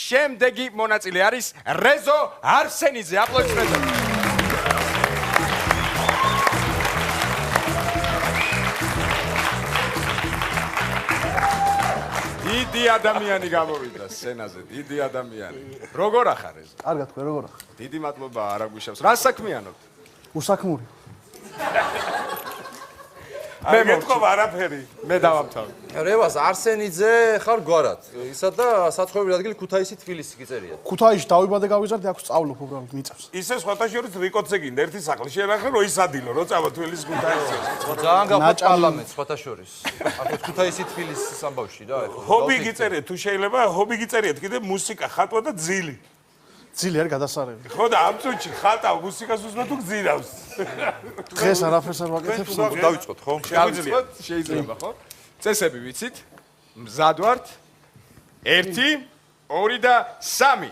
შემდეგი მონაწილე არის რეზო არსენიძე. აპლოდისმენტები. დიდი ადამიანი გამოვიდა სცენაზე, დიდი ადამიანი. როგორ ახარ ეს? კარგად თქვენ როგორ ახარ? დიდი მადლობა არა გუშავს. რა საქმიანობთ? უსაქმური. მე მეთქვა არაფერი. მე დავამთავრე. რევას არსენიძე ხარ გვარად. ისა და საცხობრივი ადგილი ქუთაისი თბილისი გიწერია. ქუთაისში დავიბადე გავიზარდე, აქ სწავლობ უბრალოდ მიწევს. ისე სხვათა შორის რიკოც ეგინდა ერთი სახლი შეერახე რო ისადილო რო წავა თბილისის ქუთაისში. ძალიან გავხოთ პარლამენტს სხვათა შორის. ახლა ქუთაისი თბილისის ამბავში რა. ჰობი გიწერიეთ თუ შეიძლება ჰობი გიწერიეთ კიდე მუსიკა, ხატვა და ძილი. ძილი არ გადასარევი. ხო და ამ წუთში ხატავ მუსიკას უსმენ თუ გძირავს. დღეს არაფერს არ ვაკეთებ. დავიწყოთ ხო? შეიძლება ხო? წესები ვიცით? მზად ვართ? 1, 2 და 3.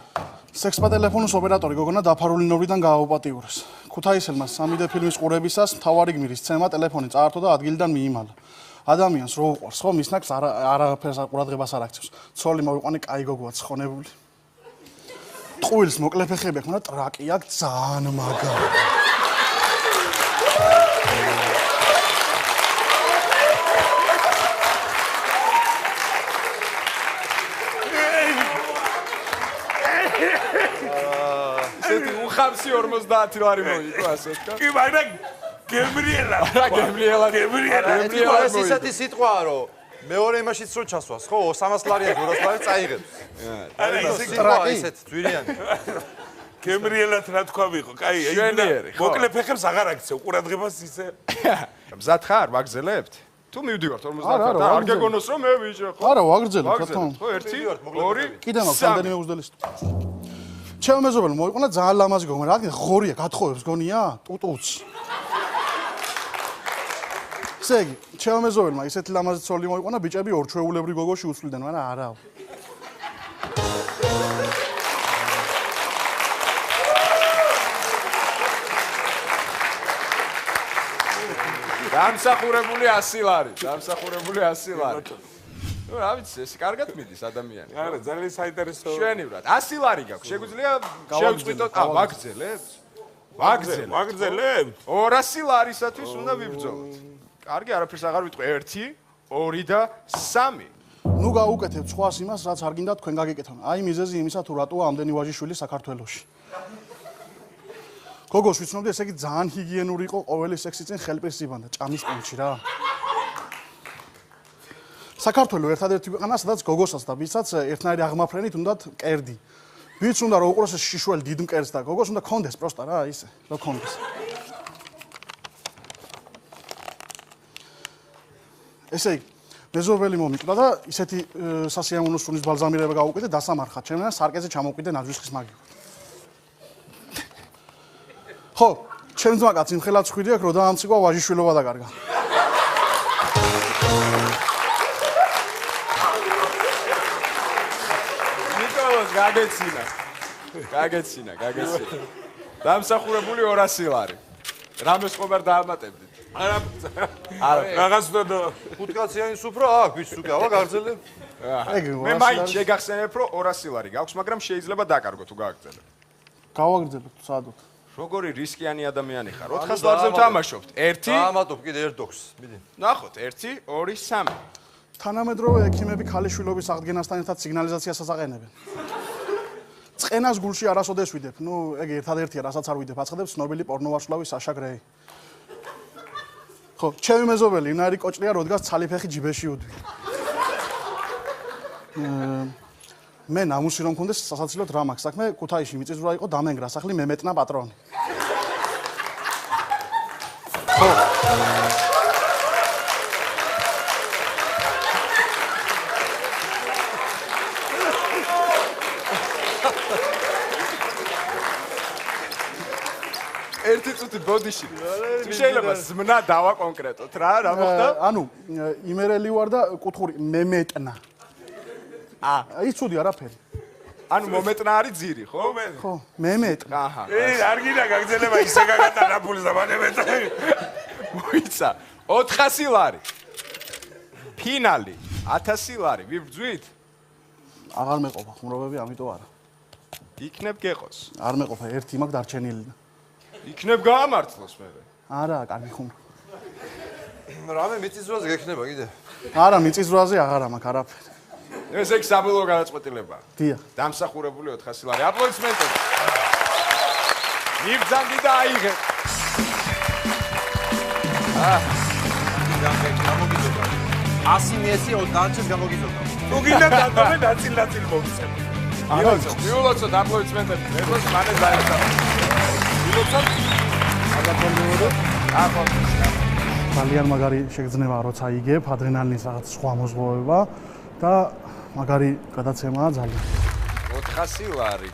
სექსპა ტელეფონის ოპერატორი გოგონა დაფარული ნოვრიდან გააუპატიურეს. ქუთაისელმა 3D ფილმის ყურებისას მთავარი გმირის ცემა ტელეფონი წაართო და ადგილიდან მიიმალა. ადამიანს რო უყვარს ხო მის ნაკს არაფერს ყურადღებას არ აქცევს. ცოლი მოვიყვანე კაი გოგოა ცხონებული. ტყუილს მოკლე ფეხები აქვს, მაგრამ ტრაკი აქვს ძალიან მაგარი. ესეთი უხამსი 50 ლარი მოიგო ასე ვთქვა. კი მაგრამ გემრიელა. რა გემრიელა? ეს ისეთი სიტყვაა რომ მეორე იმაშიც რო ჩასვას ხო 300 ლარია 200 ლარი წაიღებს. არა ისე ტრაკი ისეთ ძვირიანი. გემრიელად რა თქვა ვიყო? კაი, მოკლე ფეხებს აღარ აქცევ, ყურადღებას ისე. მზად ხარ, ვაგზელებთ? თუ მივდივართ 50 და არ გეგონოს რომ მე ვიჭრე ხო? არა, ვაგრძელებ რა თქმა უნდა. ხო, 1, 2. კიდე მაქვს რამდენიმე უძველესი. ჩემო მეზობელი მოიყვანა ძალიან ლამაზი გოგონა, რადგან ღორია, გათხოვებს გონია? ტუტუც. ესე იგი, ჩემო მეზობელმა ისეთი ლამაზი ცოლი მოიყვანა, ბიჭები ორჩვეულებრივ გოგოში უცვლიდნენ, მაგრამ არა. დამსახურებული 100 ლარი. დამსახურებული 100 ლარი. ნუ რა ვიცი, ეს კარგად მიდის ადამიანი. არა, ძალიან საინტერესო. შვენივრად. 100 ლარი გაქვს. შეგვიძლია შევწყვიტოთ, ვაგრძელებთ? ვაგრძელებთ. ვაგრძელებთ? 200 ლარისათვის უნდა ვიბრძოლოთ. კარგი, არაფერს აღარ ვიტყვი. 1, 2 და 3. ნუ გაუკეთებთ სხვას იმას, რაც არ გინდა თქვენ გაგეკეთონ. აი მიზეზი იმისა თუ რატოა ამდენი ვაჟიშვილი საქართველოში. გოგოს ვიცნობდი, ესე იგი ძალიან ჰიგიენური იყო, ყოველი სექსი წინ ხელპირს იბანდა ჭამის პუნჩი რა. საქართველოს ერთადერთი ქვეყანა, სადაც გოგოსაც და ბიჭსაც ერთნაირი აღმაფრენით უნდათ მკერდი. ბიჭს უნდა რომ უყუროს შიშველი დიდ მკერდს და გოგოს უნდა კონდეს პროსტა რა, ისე, რომ კონდეს. ესე იგი, მეზობელი მომიკვდა და ისეთი სასიამოვნო სუნის ბალზამირება გაუკეთე, დასამარხა ჩემთან, სარკეზე ჩამოვყიდე ნაძვის ხის მაგივრად. ხო, ჩემს მაგაც იმხელად ხვიდი აქ, რომ დაამციკვა ვაჟიშვილობა დაკარგა. ნიკოლოზ გაგეცინა. გაგეცინა. დამსახურებული 200 ლარი. რამეს ხომ არ დაამატებდით? არა. რაღაც და ხუთკაციანი სუფრა აქ ბიჭს უკვე ავა გაგრძელებ. მე მაინც შეგახსენებ, რომ 200 ლარი გაქვს, მაგრამ შეიძლება დაკარგო თუ გააგრძელებ. გავაგრძელებთ სადოთ. როგორი რისკიანი ადამიანი ხარ? 400 ლარზე ვთამაშობთ. 1. დაამატობ კიდე ერთ დოქს. მიდი. ნახოთ, 1, 2, 3. თანამედროვე ექიმები ქალიშვილობის აღდგენასთან ერთად სიგნალიზაციასაც აყენებენ. წყენას გულში არასოდეს ვიდებ. ნუ ეგ ერთადერთია, რასაც არ ვიდებ, აცხადებს ცნობილი პორნოვარსკვლავი საშა გრეი. ხო, ჩემი მეზობელი ინარი კოჭრია, როდგას ცალი ფეხი ჯიბეში უდვი. მე ნამუსი რომ მქონდეს სასაცილოდ რა მაქვს საქმე, ქუთაისში მიწისძვრა იყო დამენგრა სახლი მემეტნა პატრონი. ხო. ერთი წუთი ბოდიში. თუ შეიძლება ზმნა დავა კონკრეტოთ რა მოხდა? ანუ იმერელი ვარ და კუთხური მემეტნა. ის ცუდი არაფერი. ანუ მომეტნა არის ძირი, ხო? ხო, მემეტნა. აჰა. არ გინდა გაგრძელება ისე გაგატანა ფულს და მანემეტა. მოიცა 400 ლარი. ფინალი 1000 ლარი. ვიბრძვით? აღარ მეყოფა ხუმრობები, ამიტომ არა. იქნებ გეყოს. არ მეყოფა, ერთი მაქვს დარჩენილი. იქნებ გაამართლოს მე. არა, კარგი ხუმრობა. რამე მიწისძვრაზე გექნება კიდე? არა, მიწისძვრაზე აღარა მაქვს არაფერი. ეს ეგ საბოლოო გადაწყვეტილებაა. დიახ. დამსახურებული 400 ლარი. აპლოდისმენტები. მიბძანდი და აიღე. გამოგიზოდა. 100 მიესი 30-ს გამოგიზოდა. თუ გინდა დადომე ნაწილ-ნაწილ მოგცემ. მიულოცოთ აპლოდისმენტები. მეგოს მანე დაერთა. მიულოცოთ. ძალიან მაგარი შეგრძნება როცა იგებ ადრენალინის რაღაც სხვა მოზღვავება და მაგარი გადაცემაა ძალიან. 400 ლარი.